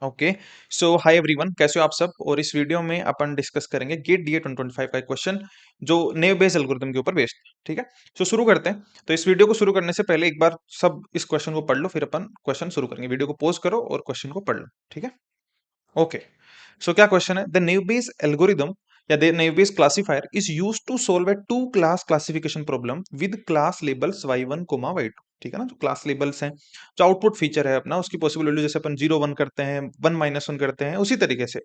Okay. सो hi everyone, कैसे हो आप सब। और इस वीडियो में अपन डिस्कस करेंगे गेट डीए 2025 का एक क्वेश्चन जो नेव बेस एल्गोरिथम के ऊपर बेस्ड है। ठीक है। सो शुरू करते हैं। तो इस वीडियो को शुरू करने से पहले एक बार सब इस क्वेश्चन को पढ़ लो, फिर अपन क्वेश्चन शुरू करेंगे। वीडियो को पॉज करो और क्वेश्चन को पढ़ लो। ठीक है। ओके। सो क्या क्वेश्चन है, द नेव बेस एल्गोरिदम या the naive Bayes classifier is use to solve a two class classification problem with class labels y1 coma y2। ठीक है ना, जो क्लास लेबल्स हैं, जो आउटपुट फीचर है अपना, उसकी पॉसिबल वैल्यू जैसे अपन 0 1 करते हैं, 1 -1 करते हैं, उसी तरीके से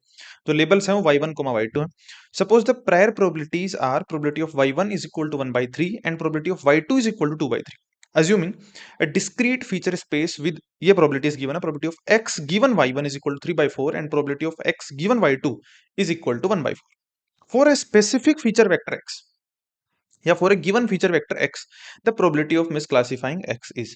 जो लेबल्स हैं वो y1 कोमा y2 है। Suppose the prior probabilities are probability of y1 is equal to 1/3 and probability of y2 is equal to 2/3। Assuming a discrete feature space with ये probability is given है, probability of x given y1 is equal to 3/4 and probability of x given y2 is equal to 1/4 for a specific feature vector x या for a given feature vector x the probability of misclassifying x is.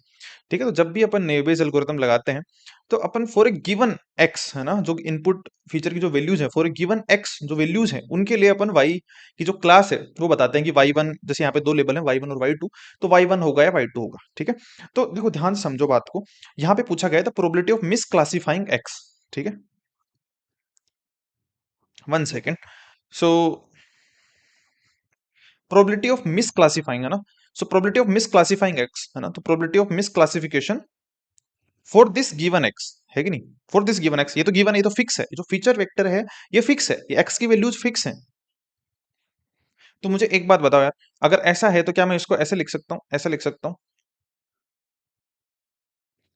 ठीक है। तो जब भी अपन naive Bayes algorithm लगाते हैं तो अपन for a given x है ना, जो इनपुट फीचर की जो वैल्यूज है, फॉर ए गिवन एक्स जो वैल्यूज है उनके लिए अपन वाई की जो क्लास है वो बताते हैं कि वाई वन, जैसे यहाँ पे दो लेबल है वाई वन और वाई टू, तो वाई वन होगा या वाई टू होगा। ठीक है। तो देखो ध्यान से समझो बात को। यहाँ पे पूछा गया था प्रोबेबिलिटी ऑफ मिसक्लासिफाइंग एक्स। ठीक है। 1 second. So probability of misclassifying है ना, so probability of misclassifying x है ना, तो probability of misclassification for this given x है कि नहीं, फॉर दिस गिवन एक्स, ये तो गिवन है, ये तो फिक्स है, जो फीचर वेक्टर है ये फिक्स है, ये एक्स की वैल्यूज फिक्स है। तो मुझे एक बात बताओ यार, अगर ऐसा है तो क्या मैं इसको ऐसे लिख सकता हूं, ऐसा लिख सकता हूं।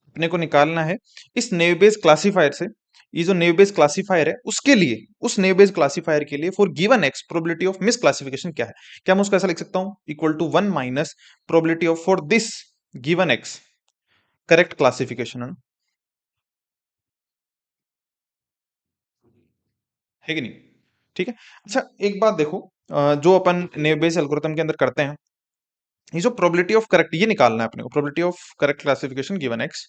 अपने को निकालना है इस नेव बेस क्लासिफायर से, ये जो नेव बेस क्लासिफायर है उसके लिए, उस नेव बेस क्लासिफायर के लिए for given x probability of misclassification क्या है। क्या मैं उसको ऐसा लिख सकता हूं, equal to 1 minus probability of for this given x correct classification, है कि नहीं। ठीक है। अच्छा एक बात देखो, जो अपन नेव बेस एल्गोरिथम के अंदर करते हैं, ये जो प्रोबेबिलिटी ऑफ करेक्ट ये निकालना है अपने को, probability of correct classification given x.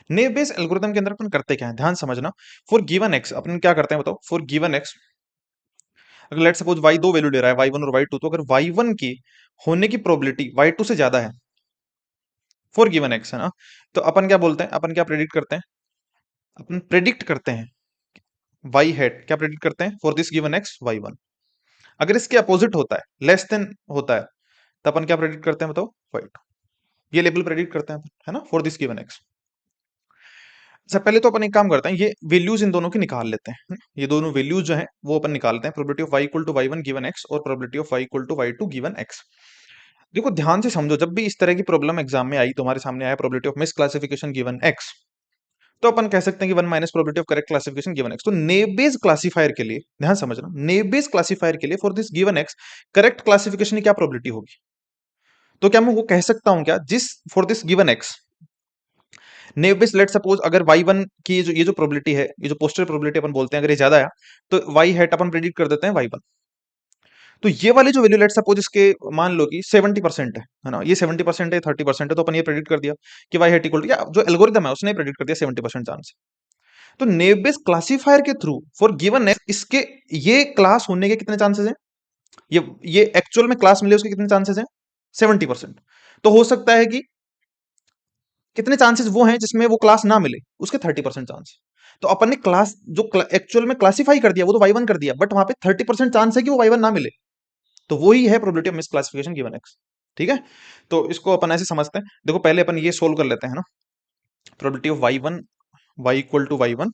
Naive Bayes algorithm के अंदर अपन करते क्या है, ध्यान समझना। फॉर गिवन एक्स अपन क्या करते हैं बताओ, फॉर गिवन एक्स अगर लेट सपोज वाई दो वैल्यू ले रहा है, वाई वन और वाई टू, तो अगर वाई वन की होने की प्रोबेबिलिटी वाई टू से ज्यादा है फॉर गिवन एक्स है ना, तो अपन क्या बोलते हैं, अपन क्या प्रेडिक्ट करते हैं, अपन प्रेडिक्ट करते हैं वाई हेड, क्या प्रेडिक्ट करते हैं for this given x y one. अगर इसके अपोजिट होता है, लेस देन होता है, तो अपन क्या प्रेडिक्ट करते हैं बताओ, वाई टू। ये लेबल प्रेडिक्ट करते हैं अपन, है ना, फॉर दिस गिवन एक्स। अच्छा पहले तो अपन एक काम करते हैं, ये वैल्यूज इन दोनों की निकाल लेते हैं। ये दोनों वैल्यूज जो हैं वो अपन निकालते हैं, probability of y equal to y one given x और probability of y equal to y two given x. देखो ध्यान से समझो, जब भी इस तरह की प्रॉब्लम एग्जाम में आई, तुम्हारे सामने आया probability of misclassification given x, तो अपन कह सकते हैं कि 1 minus probability of correct classification given x. तो नेव बेस क्लासिफायर के लिए ध्यान समझना, नेव बेस क्लासिफायर के लिए for this given x correct classification की क्या प्रोबेबिलिटी होगी। तो क्या मैं वो कह सकता हूं क्या, जिस for this given x naive Bayes, let suppose अगर y1 की ये जो प्रोबेबिलिटी है, ये जो पोस्टर प्रोबेबिलिटी अपन बोलते हैं, अगर ये ज्यादा है तो y हैट अपन प्रेडिक्ट कर देते हैं y1। तो ये वाली जो वैल्यू लेट सपोज इसके मान लो कि 70% है ना, ये 70% है, 30% है, तो अपन ये प्रेडिक्ट कर दिया कि y हैट इक्वल टू, या जो एल्गोरिथम है उसने प्रेडिक्ट कर दिया 70% चांस। तो नेव बेस क्लासिफायर के थ्रू फॉर गिवन एक्स इसके ये क्लास होने के कितने चांसेस हैं, ये एक्चुअल में क्लास मिले उसके कितने चांसेस हैं, 70%। तो हो सकता है कि कितने चांसेस वो हैं जिसमें वो क्लास ना मिले, उसके 30% चांस। तो अपन ने क्लास जो एक्चुअल में क्लासिफाई कर दिया वो तो वाई वन कर दिया, बट वहां पे 30% चांस है कि वो वाई वन ना मिले, तो वो ही है प्रोबेबिलिटी ऑफ मिसक्लासिफिकेशन गिवन एक्स। ठीक है। तो इसको अपन ऐसे समझते हैं, देखो पहले अपन ये सोल्व कर लेते हैं ना, probability of y one y equal to y one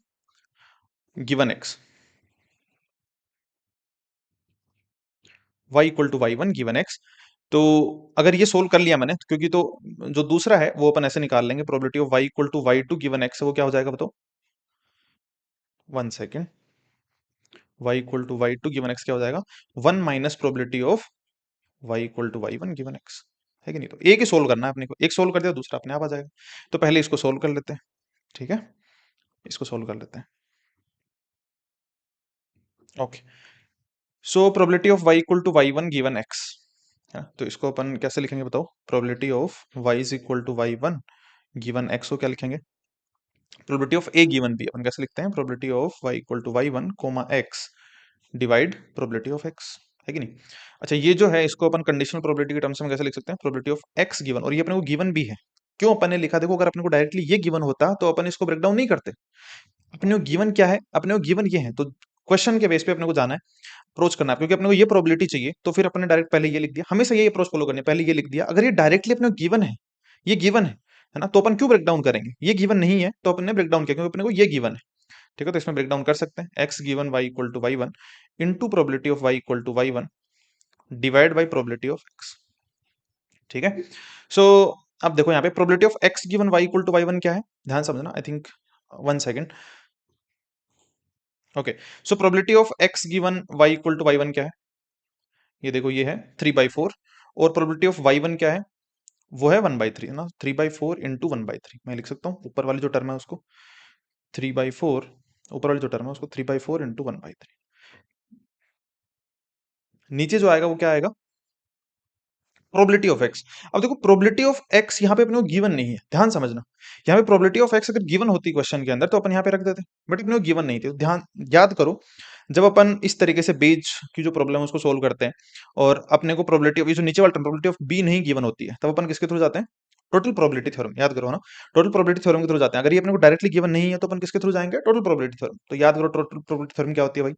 given x, y equal to y one given x. तो अगर ये सोल्व कर लिया मैंने, क्योंकि तो जो दूसरा है वो अपन ऐसे निकाल लेंगे, probability of y equal to y two given x, वो क्या हो जाएगा बताओ, 1 second. Y equal to y two given x क्या हो जाएगा, 1 minus probability of y equal to y one given x, है कि नहीं। तो एक ही सोल्व करना है अपने को, एक सोल्व कर दिया दूसरा अपने आप आ जाएगा। तो पहले इसको सोल्व कर लेते हैं। ठीक है, इसको सोल्व कर लेते हैं। Okay. So probability of y equal to y one given x, तो इसको अपन कैसे लिखेंगे बताओ, probability of y is equal to y one given x को क्या लिखेंगे, probability of A given B अपन कैसे लिखते हैं, probability of y equal to y one comma x divide probability of x, है कि नहीं। अच्छा ये जो है इसको अपन कंडीशनल प्रोबेबिलिटी के टर्म्स में कैसे लिख सकते हैं, प्रोबेबिलिटी ऑफ एक्स गिवन, और ये अपने को गिवन भी है। क्यों अपन ने लिखा, देखो अगर अपने को डायरेक्टली ये गिवन होता तो अपन इसको ब्रेक डाउन नहीं करते, अपने को गिवन क्या है, अपने को गिवन ये है, तो क्वेश्चन के बेस पे अपने को जाना है, अप्रोच करना है, क्योंकि अपने को ये प्रोबेबिलिटी चाहिए, तो फिर अपने डायरेक्ट पहले ये लिख दिया, हमेशा यही अप्रोच फॉलो करनी है, पहले ये लिख दिया। अगर ये डायरेक्टली अपने को गिवन है, ये गिवन है ना, तो अपन क्यों ब्रेक डाउन करेंगे, ये गिवन नहीं है तो अपन ने ब्रेक डाउन किया, क्योंकि अपने को ये गिवन है। ठीक है, तो इसमें ब्रेक डाउन कर सकते हैं, x given y equal to y one into probability of y equal to y one divide by probability of x. ठीक है, सो अब देखो यहाँ पे probability of x given y equal to y one क्या है, ध्यान समझना, I think 1 second. Okay, so probability of x given y equal to y one क्या है, ये देखो ये है 3/4, और प्रोबेबिलिटी ऑफ वाई वन क्या है, वो है 1/3, है ना, 3/4 इंटू 1/3, मैं लिख सकता हूँ ऊपर वाली जो टर्म है उसको 3/4, ऊपर वाली जो टर्म है उसको 3/4 इंटू 1/3, नीचे जो आएगा वो क्या आएगा, प्रोबेबिलिटी ऑफ एक्स। अब देखो प्रोबेबिलिटी ऑफ एक्स यहाँ पे अपने को गिवन नहीं है, ध्यान समझना, यहाँ पे प्रोबेबिलिटी ऑफ एक्स अगर गिवन होती क्वेश्चन के अंदर तो अपन यहाँ पे रख देते, बट अपने को गिवन नहीं थी, तो ध्यान याद करो, जब अपन इस तरीके से बेज की जो प्रॉब्लम है उसको सोल्व करते हैं और अपने को प्रोबेबिलिटी ऑफ, ये जो नीचे वाला प्रोबेबिलिटी ऑफ बी नहीं गिवन होती है, तब अपन किसके थ्रू जाते हैं, टोटल प्रोबेबिलिटी थ्योरम, याद करो ना, टोटल प्रोबेबिलिटी थ्योरम के थ्रू जाते हैं। अगर ये अपने को डायरेक्टली गिवन नहीं है तो अपन किसके थ्रू जाएंगे, टोटल प्रोबेबिलिटी थ्योरम। तो याद करो टोटल प्रोबेबिलिटी थ्योरम क्या होती है भाई,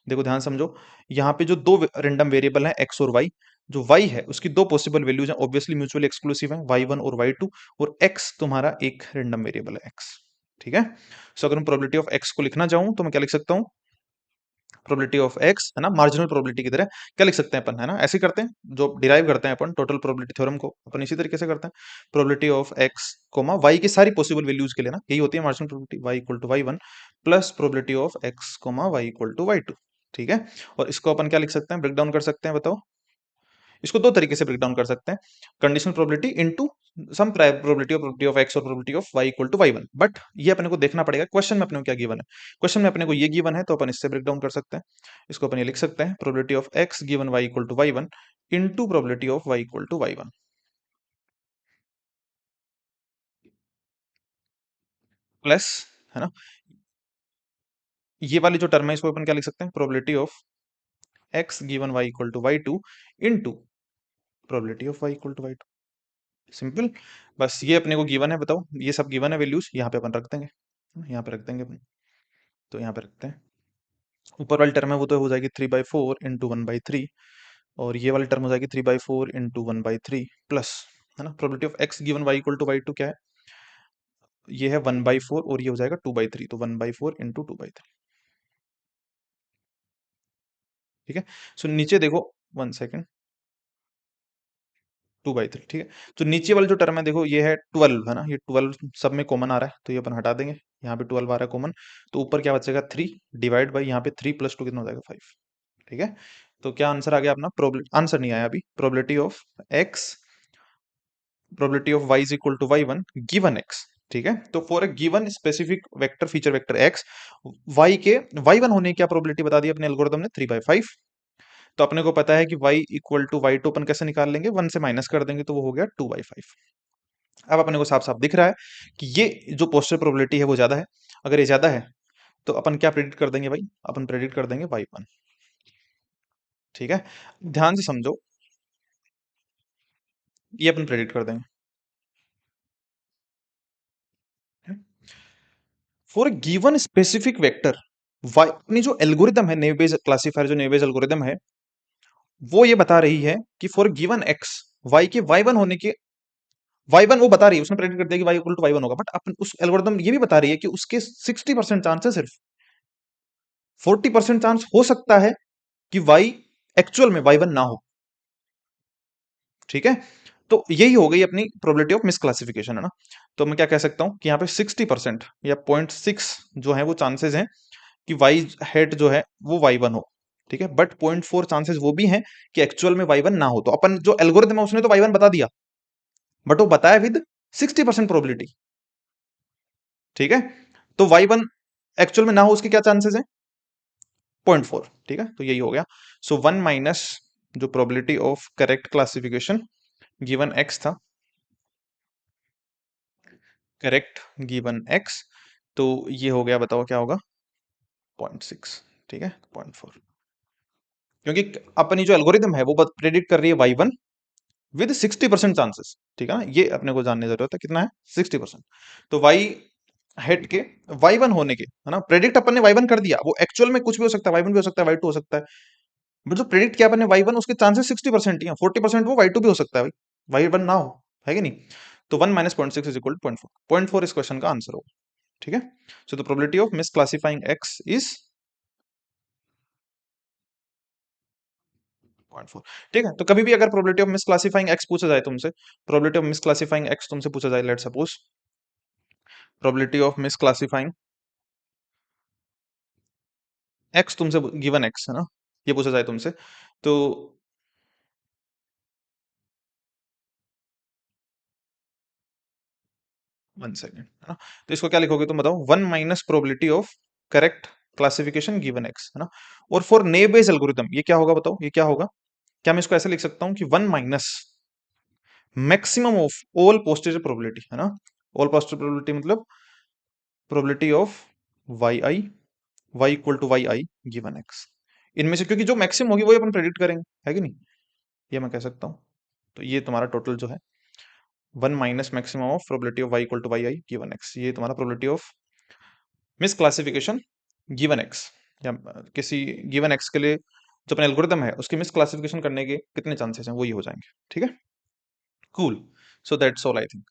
देखो ध्यान समझो, यहाँ पे जो दो रेंडम वेरिएबल हैं एक्स और वाई, जो वाई है उसकी दो पॉसिबल वैल्यूज हैं, ऑब्वियसली म्यूचुअली एक्सक्लूसिव है, वाई वन और वाई टू, और एक्स तुम्हारा एक रेंडम वेरिएबल है एक्स। ठीक है, सो अगर मैं प्रोबेबिलिटी ऑफ एक्स को लिखना चाहूं तो मैं क्या लिख सकता हूँ, प्रोबेबिलिटी ऑफ एक्स, है ना, मार्जिनल प्रोबेबिलिटी की तरह क्या लिख सकते हैं अपन, है ना, ऐसे ही करते हैं जो डिराइव करते हैं अपन टोटल प्रोबेबिलिटी थ्योरम को, अपन इसी तरीके से करते हैं, probability of x comma y की सारी पॉसिबल वैल्यूज के लिए ना, यही होती है marginal probability, y equal to y one plus probability of x comma y equal to y two. ठीक है, और इसको अपन क्या लिख सकते हैं, ब्रेक डाउन कर सकते हैं, बताओ, इसको दो तरीके से ब्रेक डाउन कर सकते हैं, conditional probability into some probability of x और probability of y equal to y one, but ये अपने को देखना पड़ेगा क्वेश्चन में अपने को क्या गिवन है, क्वेश्चन में अपने को ये गिवन है तो अपन इससे ब्रेक डाउन कर सकते हैं, इसको अपन ये लिख सकते हैं, probability of x given y equal to y one into probability of y equal to y one plus, है ना, ये वाली जो टर्म है इसको अपन क्या लिख सकते हैं, probability of x given y equal to y two into probability of y equal to y two, simple. बस ये अपने को गिवन है, बताओ, ये सब गिवन है वैल्यूज, यहाँ पे अपन रख देंगे, यहाँ पे रख देंगे अपन, तो यहाँ पे रखते हैं, ऊपर वाली टर्म है वो तो हो जाएगी 3/4 इंटू 1/3, और ये वाली टर्म हो जाएगी 3/4 इंटू 1/3 प्लस, है ना, probability of x given y equal to y two क्या है, ये है 1/4 और ये हो जाएगा 2/3, तो 1/4 इंटू 2/3। ठीक है, सो नीचे देखो, 1 सेकेंड, 2/3, ठीक है, तो नीचे वाली जो टर्म है देखो ये है 12, है ना, ये 12 सब में कॉमन आ रहा है तो ये अपन हटा देंगे, यहाँ पे 12 आ रहा है कॉमन, तो ऊपर क्या बचेगा 3 डिवाइड बाई यहाँ पे 3 + 2 कितना हो जाएगा 5। ठीक है, तो क्या आंसर आ गया अपना, प्रोबेबिलिटी, आंसर नहीं आया अभी, probability of x, probability of y is equal to y one given x। ठीक है, तो for a given specific vector feature vector x, y के y1 होने की क्या प्रोबेबिलिटी बता दी अपने एल्गोरिथम ने, 3/5, तो अपने को पता है कि y equal to y two अपन कैसे निकाल लेंगे, 1 से माइनस कर देंगे तो वो हो गया 2/5। अब अपने को साफ साफ दिख रहा है कि ये जो पोस्टर प्रोबेबिलिटी है वो ज्यादा है, अगर ये ज्यादा है तो अपन क्या प्रेडिक्ट कर देंगे भाई, अपन प्रेडिक्ट कर देंगे y1। ठीक है, ध्यान से समझो, ये अपन प्रेडिक्ट कर देंगे, for given specific vector y, अपनी जो एल्गोरिदम है नेव बेस क्लासीफायर, जो नेव बेस एल्गोरिदम है वो ये बता रही है कि फॉर गिवन एक्स, वाई के वाई वन होने के, वाई वन वो बता रही है, उसने प्रेडिक्ट कर दिया कि y equal to y one होगा, बट अपन उस एल्गोरिदम ये भी बता रही है कि उसके 60% चांस है, सिर्फ 40% चांस हो सकता है कि वाई एक्चुअल में वाई वन ना हो। ठीक है, तो यही हो गई अपनी प्रोबेबिलिटी ऑफ मिसक्लासिफिकेशन, है ना, तो मैं क्या कह सकता हूं कि यहाँ पे 60% या 0.6 जो है वो चांसेस हैं कि वाई हेड जो है वो वाई वन हो। ठीक है, बट 0.4 चांसेस वो भी हैं कि एक्चुअल में वाई वन ना हो, तो अपन जो एल्गोरिथम है उसने तो वाई वन बता दिया, बट वो बताया विद 60% प्रोबेबिलिटी। ठीक है, तो वाई वन एक्चुअल में ना हो उसके क्या चांसेस हैं, 0.4। ठीक है, तो यही हो गया, सो 1 माइनस जो probability of correct classification given x था, करेक्ट गिवन एक्स, तो ये हो गया, बताओ क्या होगा, 0.6। ठीक है, 0.4, क्योंकि अपनी जो एल्गोरिथम है वो प्रेडिक्ट कर रही है वाई वन विद 60% चांसेस। ठीक है ना, ये अपने को जानने की जरूरत है, कितना है 60%, तो वाई हेड के y1 होने के, है ना, प्रेडिक्ट अपन ने y1 कर दिया, वो एक्चुअल में कुछ भी हो सकता है, y1 भी हो सकता है, y2 हो सकता है, बट जो प्रेडिक्ट किया अपन ने y1, उसके चांसेस 60% ही हैं, 40% वो y2 भी हो सकता है भाई, y1 ना हो, है कि नहीं? तो 1 माइनस 0.6 इज इक्वल टू 0.4, 0.4 इस क्वेश्चन का आंसर होगा, ठीक है? So the probability of miss classifying x is 0.4, ठीक है? तो कभी भी अगर probability of miss classifying x पूछा जाए तुमसे, probability of miss classifying x तुमसे पूछा जाए, let suppose probability of miss classifying x तुमसे, गिवन x है ना, ये पूछा जाए तुमसे, तो 1 सेकेंड, है ना, तो इसको क्या लिखोगे तुम बताओ, 1 minus probability of correct classification given x, है ना, और फॉर नेव बेस एल्गोरिथम ये क्या होगा बताओ, ये क्या होगा? क्या मैं इसको ऐसे लिख सकता हूँ कि 1 minus maximum of all posterior probability, है ना, ऑल पोस्टेज प्रोबेबिलिटी मतलब probability of y i, y equal to y i given x, इनमें से क्योंकि जो मैक्सिमम होगी वही अपन प्रेडिक्ट करेंगे, है कि नहीं? ये मैं कह सकता हूँ, तो ये तुम्हारा टोटल जो है 1 minus maximum of probability of y equal to y i given x, ये तुम्हारा probability of misclassification given x, या किसी गिवन एक्स के लिए जो अपना एल्गोरिथम है उसकी मिस क्लासिफिकेशन करने के कितने चांसेस हैं वो ये हो जाएंगे, ठीक है? Cool, so that's all I think.